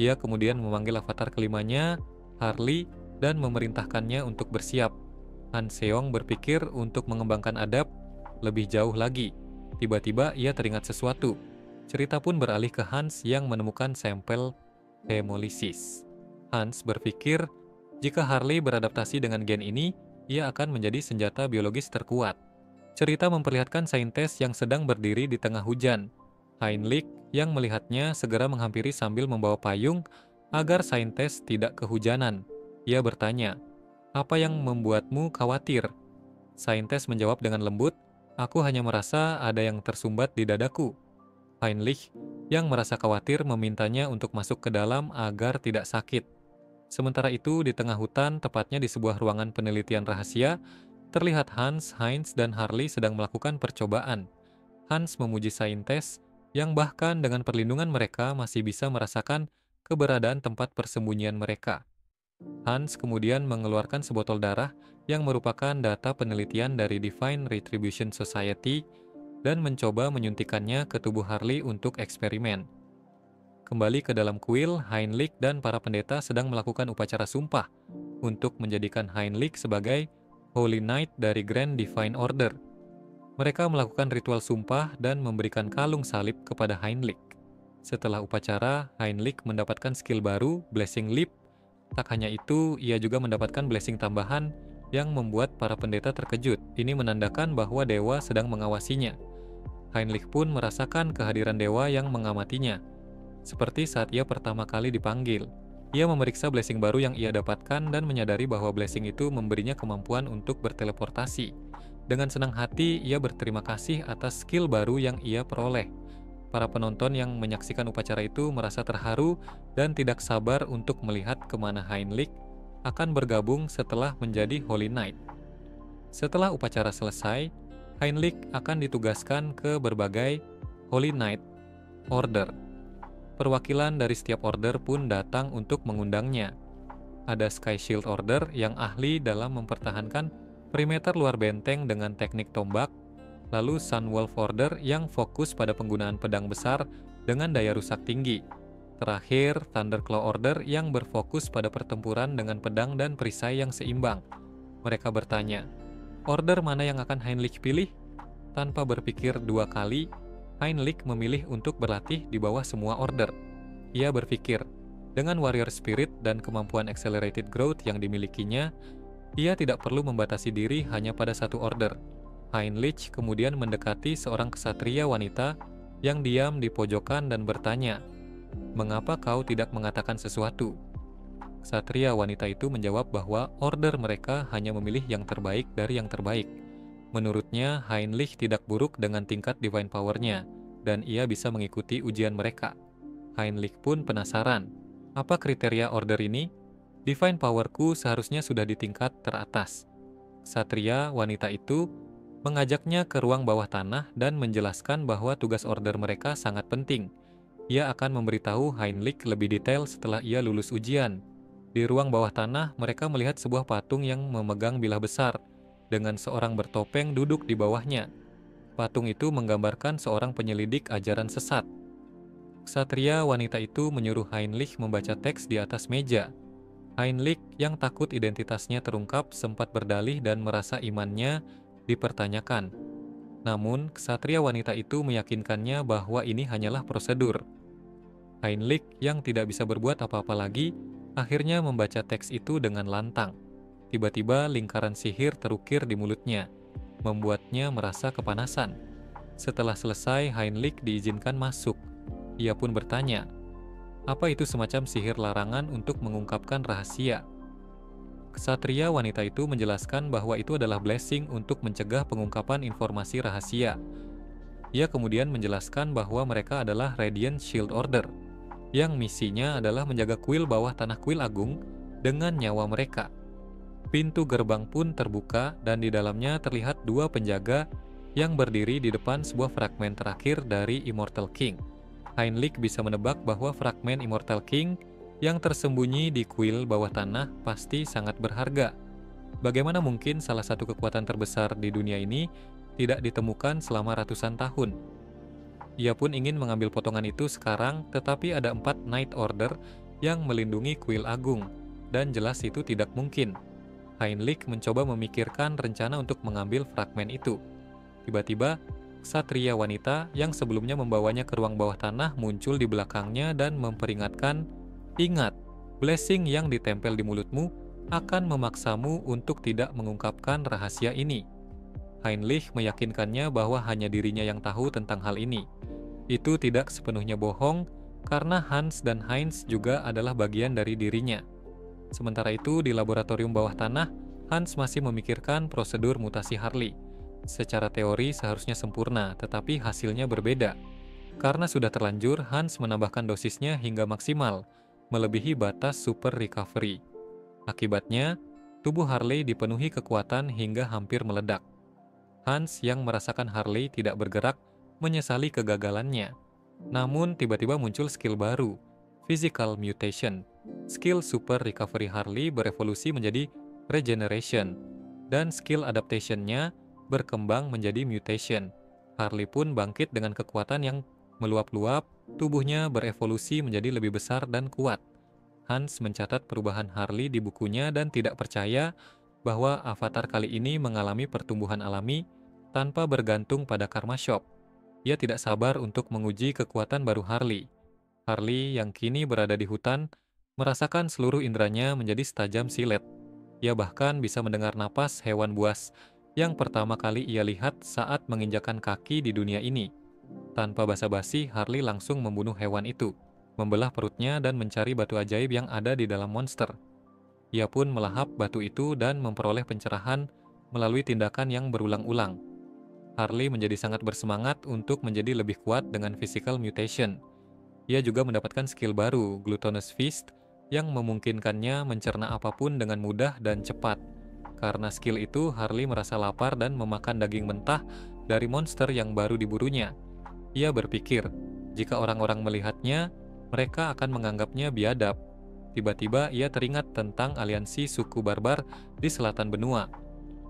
Ia kemudian memanggil avatar kelimanya, Harley, dan memerintahkannya untuk bersiap. Han Seong berpikir untuk mengembangkan adab lebih jauh lagi. Tiba-tiba ia teringat sesuatu. Cerita pun beralih ke Hans yang menemukan sampel hemolysis. Hans berpikir, jika Harley beradaptasi dengan gen ini, ia akan menjadi senjata biologis terkuat. Cerita memperlihatkan saintis yang sedang berdiri di tengah hujan. Heinrich yang melihatnya segera menghampiri sambil membawa payung agar saintis tidak kehujanan. Ia bertanya, "Apa yang membuatmu khawatir?" Saintis menjawab dengan lembut, "Aku hanya merasa ada yang tersumbat di dadaku." Heinrich yang merasa khawatir memintanya untuk masuk ke dalam agar tidak sakit. Sementara itu, di tengah hutan, tepatnya di sebuah ruangan penelitian rahasia, terlihat Hans, Heinz, dan Harley sedang melakukan percobaan. Hans memuji saintis yang bahkan dengan perlindungan mereka masih bisa merasakan keberadaan tempat persembunyian mereka. Hans kemudian mengeluarkan sebotol darah yang merupakan data penelitian dari Divine Retribution Society dan mencoba menyuntikannya ke tubuh Harley untuk eksperimen. Kembali ke dalam kuil, Heinrich dan para pendeta sedang melakukan upacara sumpah untuk menjadikan Heinrich sebagai Holy Knight dari Grand Divine Order. Mereka melakukan ritual sumpah dan memberikan kalung salib kepada Heinrich. Setelah upacara, Heinrich mendapatkan skill baru, Blessing Leap. Tak hanya itu, ia juga mendapatkan blessing tambahan yang membuat para pendeta terkejut. Ini menandakan bahwa dewa sedang mengawasinya. Heinrich pun merasakan kehadiran dewa yang mengamatinya, seperti saat ia pertama kali dipanggil. Ia memeriksa blessing baru yang ia dapatkan dan menyadari bahwa blessing itu memberinya kemampuan untuk berteleportasi. Dengan senang hati, ia berterima kasih atas skill baru yang ia peroleh. Para penonton yang menyaksikan upacara itu merasa terharu dan tidak sabar untuk melihat kemana Heinrich akan bergabung setelah menjadi Holy Knight. Setelah upacara selesai, Heinrich akan ditugaskan ke berbagai Holy Knight Order. Perwakilan dari setiap order pun datang untuk mengundangnya. Ada Sky Shield Order yang ahli dalam mempertahankan perimeter luar benteng dengan teknik tombak, lalu Sunwolf Order yang fokus pada penggunaan pedang besar dengan daya rusak tinggi. Terakhir, Thunderclaw Order yang berfokus pada pertempuran dengan pedang dan perisai yang seimbang. Mereka bertanya, order mana yang akan Heinrich pilih? Tanpa berpikir dua kali, Heinrich memilih untuk berlatih di bawah semua order. Ia berpikir, dengan warrior spirit dan kemampuan accelerated growth yang dimilikinya, ia tidak perlu membatasi diri hanya pada satu order. Heinrich kemudian mendekati seorang ksatria wanita yang diam di pojokan dan bertanya, "Mengapa kau tidak mengatakan sesuatu?" Ksatria wanita itu menjawab bahwa order mereka hanya memilih yang terbaik dari yang terbaik. Menurutnya, Heinrich tidak buruk dengan tingkat divine power-nya, dan ia bisa mengikuti ujian mereka. Heinrich pun penasaran, apa kriteria order ini? Divine power-ku seharusnya sudah di tingkat teratas. Ksatria wanita itu mengajaknya ke ruang bawah tanah dan menjelaskan bahwa tugas order mereka sangat penting. Ia akan memberitahu Heinrich lebih detail setelah ia lulus ujian. Di ruang bawah tanah, mereka melihat sebuah patung yang memegang bilah besar, dengan seorang bertopeng duduk di bawahnya. Patung itu menggambarkan seorang penyelidik ajaran sesat. Ksatria wanita itu menyuruh Heinrich membaca teks di atas meja. Heinrich yang takut identitasnya terungkap sempat berdalih dan merasa imannya dipertanyakan. Namun, ksatria wanita itu meyakinkannya bahwa ini hanyalah prosedur. Heinrich yang tidak bisa berbuat apa-apa lagi, akhirnya membaca teks itu dengan lantang. Tiba-tiba lingkaran sihir terukir di mulutnya, membuatnya merasa kepanasan. Setelah selesai, Heinrich diizinkan masuk. Ia pun bertanya, apa itu semacam sihir larangan untuk mengungkapkan rahasia? Ksatria wanita itu menjelaskan bahwa itu adalah blessing untuk mencegah pengungkapan informasi rahasia. Ia kemudian menjelaskan bahwa mereka adalah Radiant Shield Order, yang misinya adalah menjaga kuil bawah tanah kuil agung dengan nyawa mereka. Pintu gerbang pun terbuka dan di dalamnya terlihat dua penjaga yang berdiri di depan sebuah fragmen terakhir dari Immortal King. Heinrich bisa menebak bahwa fragmen Immortal King yang tersembunyi di kuil bawah tanah pasti sangat berharga. Bagaimana mungkin salah satu kekuatan terbesar di dunia ini tidak ditemukan selama ratusan tahun? Ia pun ingin mengambil potongan itu sekarang, tetapi ada 4 Knight Order yang melindungi kuil agung, dan jelas itu tidak mungkin. Heinrich mencoba memikirkan rencana untuk mengambil fragmen itu. Tiba-tiba, ksatria wanita yang sebelumnya membawanya ke ruang bawah tanah muncul di belakangnya dan memperingatkan, ingat, blessing yang ditempel di mulutmu akan memaksamu untuk tidak mengungkapkan rahasia ini. Heinrich meyakinkannya bahwa hanya dirinya yang tahu tentang hal ini. Itu tidak sepenuhnya bohong, karena Hans dan Heinz juga adalah bagian dari dirinya. Sementara itu, di laboratorium bawah tanah, Hans masih memikirkan prosedur mutasi Harley. Secara teori seharusnya sempurna, tetapi hasilnya berbeda. Karena sudah terlanjur, Hans menambahkan dosisnya hingga maksimal, melebihi batas super recovery. Akibatnya, tubuh Harley dipenuhi kekuatan hingga hampir meledak. Hans yang merasakan Harley tidak bergerak menyesali kegagalannya. Namun tiba-tiba muncul skill baru, Physical Mutation. Skill Super Recovery Harley berevolusi menjadi Regeneration, dan skill Adaptation-nya berkembang menjadi Mutation. Harley pun bangkit dengan kekuatan yang meluap-luap, tubuhnya berevolusi menjadi lebih besar dan kuat. Hans mencatat perubahan Harley di bukunya dan tidak percaya bahwa avatar kali ini mengalami pertumbuhan alami tanpa bergantung pada Karma Shop. Ia tidak sabar untuk menguji kekuatan baru Harley. Harley yang kini berada di hutan, merasakan seluruh indranya menjadi setajam silet. Ia bahkan bisa mendengar napas hewan buas yang pertama kali ia lihat saat menginjakan kaki di dunia ini. Tanpa basa-basi, Harley langsung membunuh hewan itu, membelah perutnya dan mencari batu ajaib yang ada di dalam monster. Ia pun melahap batu itu dan memperoleh pencerahan melalui tindakan yang berulang-ulang. Harley menjadi sangat bersemangat untuk menjadi lebih kuat dengan physical mutation. Ia juga mendapatkan skill baru, Gluttonous Feast, yang memungkinkannya mencerna apapun dengan mudah dan cepat. Karena skill itu, Harley merasa lapar dan memakan daging mentah dari monster yang baru diburunya. Ia berpikir, jika orang-orang melihatnya, mereka akan menganggapnya biadab. Tiba-tiba ia teringat tentang aliansi suku barbar di selatan benua.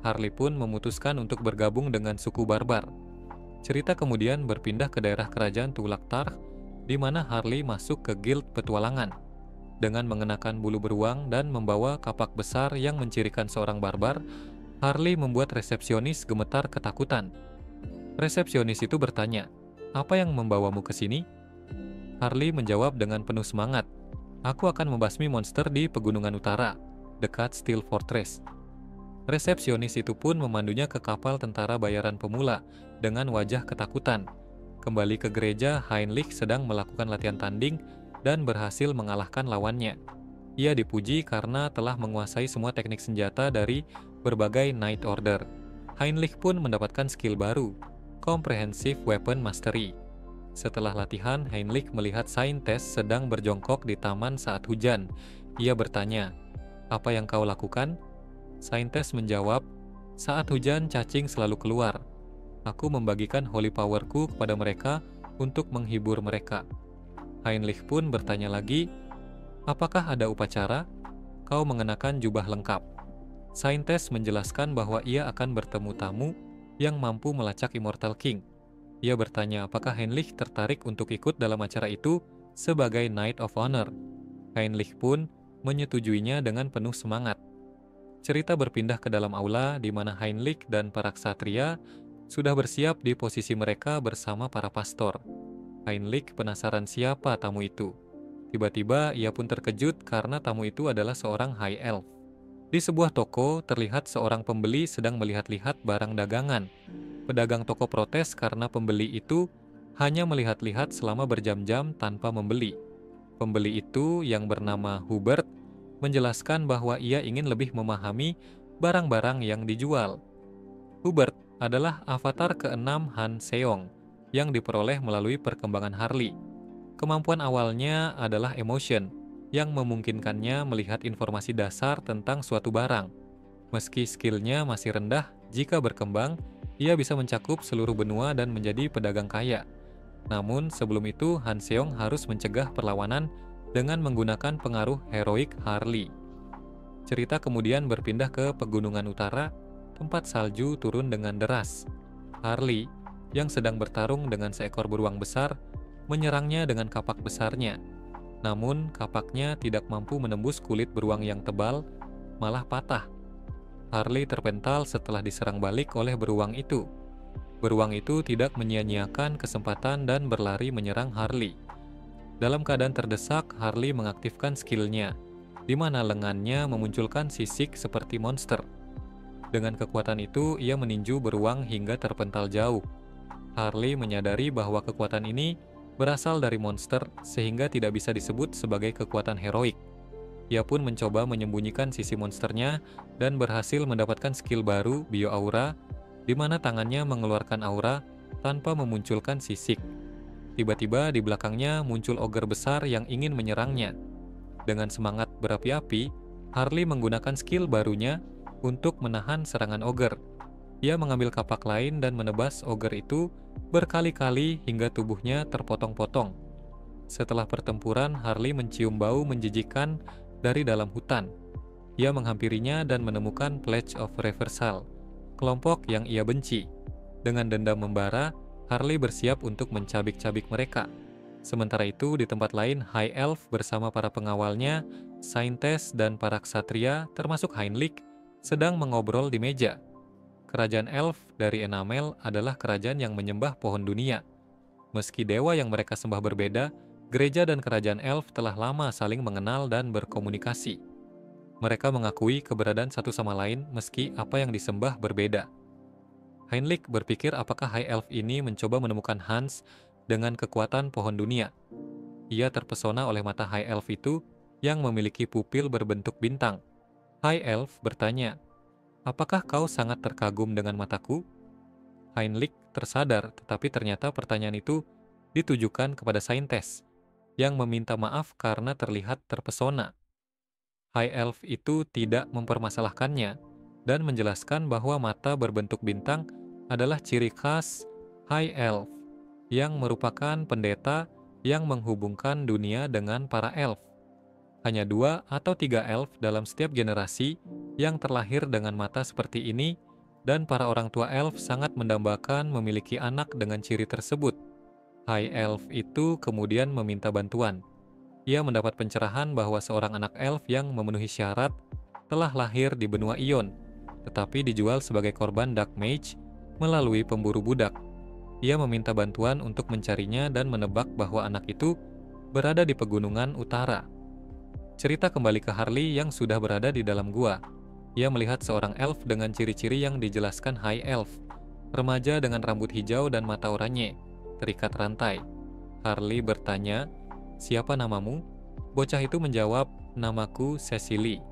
Harley pun memutuskan untuk bergabung dengan suku barbar. Cerita kemudian berpindah ke daerah kerajaan Tulak Tarkh, di mana Harley masuk ke guild petualangan. Dengan mengenakan bulu beruang dan membawa kapak besar yang mencirikan seorang barbar, Harley membuat resepsionis gemetar ketakutan. Resepsionis itu bertanya, "Apa yang membawamu ke sini?" Harley menjawab dengan penuh semangat, "Aku akan membasmi monster di pegunungan utara, dekat Steel Fortress." Resepsionis itu pun memandunya ke kapal tentara bayaran pemula dengan wajah ketakutan. Kembali ke gereja, Heinrich sedang melakukan latihan tanding dan berhasil mengalahkan lawannya. Ia dipuji karena telah menguasai semua teknik senjata dari berbagai Night Order. Heinrich pun mendapatkan skill baru, Comprehensive Weapon Mastery. Setelah latihan, Heinrich melihat Saintes sedang berjongkok di taman saat hujan. Ia bertanya, "Apa yang kau lakukan?" Saintes menjawab, "Saat hujan, cacing selalu keluar. Aku membagikan holy powerku kepada mereka untuk menghibur mereka." Heinrich pun bertanya lagi, "Apakah ada upacara? Kau mengenakan jubah lengkap." Saintes menjelaskan bahwa ia akan bertemu tamu yang mampu melacak Immortal King. Ia bertanya apakah Heinrich tertarik untuk ikut dalam acara itu sebagai Knight of Honor. Heinrich pun menyetujuinya dengan penuh semangat. Cerita berpindah ke dalam aula di mana Heinrich dan para ksatria sudah bersiap di posisi mereka bersama para pastor. Heinrich penasaran siapa tamu itu. Tiba-tiba ia pun terkejut karena tamu itu adalah seorang High Elf. Di sebuah toko, terlihat seorang pembeli sedang melihat-lihat barang dagangan. Pedagang toko protes karena pembeli itu hanya melihat-lihat selama berjam-jam tanpa membeli. Pembeli itu yang bernama Hubert menjelaskan bahwa ia ingin lebih memahami barang-barang yang dijual. Hubert adalah avatar keenam Han Seong yang diperoleh melalui perkembangan Harley. Kemampuan awalnya adalah emotion, yang memungkinkannya melihat informasi dasar tentang suatu barang. Meski skillnya masih rendah, jika berkembang, ia bisa mencakup seluruh benua dan menjadi pedagang kaya. Namun sebelum itu, Han Seong harus mencegah perlawanan dengan menggunakan pengaruh heroik Harley. Cerita kemudian berpindah ke pegunungan utara, tempat salju turun dengan deras. Harley, yang sedang bertarung dengan seekor beruang besar, menyerangnya dengan kapak besarnya. Namun, kapaknya tidak mampu menembus kulit beruang yang tebal, malah patah. Harley terpental setelah diserang balik oleh beruang itu. Beruang itu tidak menyia-nyiakan kesempatan dan berlari menyerang Harley. Dalam keadaan terdesak, Harley mengaktifkan skillnya, di mana lengannya memunculkan sisik seperti monster. Dengan kekuatan itu, ia meninju beruang hingga terpental jauh. Harley menyadari bahwa kekuatan ini berasal dari monster sehingga tidak bisa disebut sebagai kekuatan heroik. Ia pun mencoba menyembunyikan sisi monsternya dan berhasil mendapatkan skill baru, Bio Aura, di mana tangannya mengeluarkan aura tanpa memunculkan sisik. Tiba-tiba di belakangnya muncul ogre besar yang ingin menyerangnya. Dengan semangat berapi-api, Harley menggunakan skill barunya untuk menahan serangan ogre. Ia mengambil kapak lain dan menebas ogre itu berkali-kali hingga tubuhnya terpotong-potong. Setelah pertempuran, Harley mencium bau menjijikkan dari dalam hutan. Ia menghampirinya dan menemukan Pledge of Reversal, kelompok yang ia benci. Dengan dendam membara, Harley bersiap untuk mencabik-cabik mereka. Sementara itu, di tempat lain, High Elf bersama para pengawalnya, Saintes dan para ksatria, termasuk Heinrich, sedang mengobrol di meja. Kerajaan elf dari Enamel adalah kerajaan yang menyembah pohon dunia. Meski dewa yang mereka sembah berbeda, gereja dan kerajaan elf telah lama saling mengenal dan berkomunikasi. Mereka mengakui keberadaan satu sama lain meski apa yang disembah berbeda. Heinrich berpikir apakah High Elf ini mencoba menemukan Hans dengan kekuatan pohon dunia. Ia terpesona oleh mata High Elf itu yang memiliki pupil berbentuk bintang. High Elf bertanya, "Apakah kau sangat terkagum dengan mataku?" Heinrich tersadar, tetapi ternyata pertanyaan itu ditujukan kepada Saintes, yang meminta maaf karena terlihat terpesona. High Elf itu tidak mempermasalahkannya, dan menjelaskan bahwa mata berbentuk bintang adalah ciri khas High Elf, yang merupakan pendeta yang menghubungkan dunia dengan para elf. Hanya 2 atau 3 elf dalam setiap generasi yang terlahir dengan mata seperti ini, dan para orang tua elf sangat mendambakan memiliki anak dengan ciri tersebut. High Elf itu kemudian meminta bantuan. Ia mendapat pencerahan bahwa seorang anak elf yang memenuhi syarat telah lahir di benua Ion, tetapi dijual sebagai korban Dark Mage melalui pemburu budak. Ia meminta bantuan untuk mencarinya dan menebak bahwa anak itu berada di pegunungan utara. Cerita kembali ke Harley yang sudah berada di dalam gua. Ia melihat seorang elf dengan ciri-ciri yang dijelaskan High Elf. Remaja dengan rambut hijau dan mata oranye, terikat rantai. Harley bertanya, "Siapa namamu?" Bocah itu menjawab, Namaku Cecily.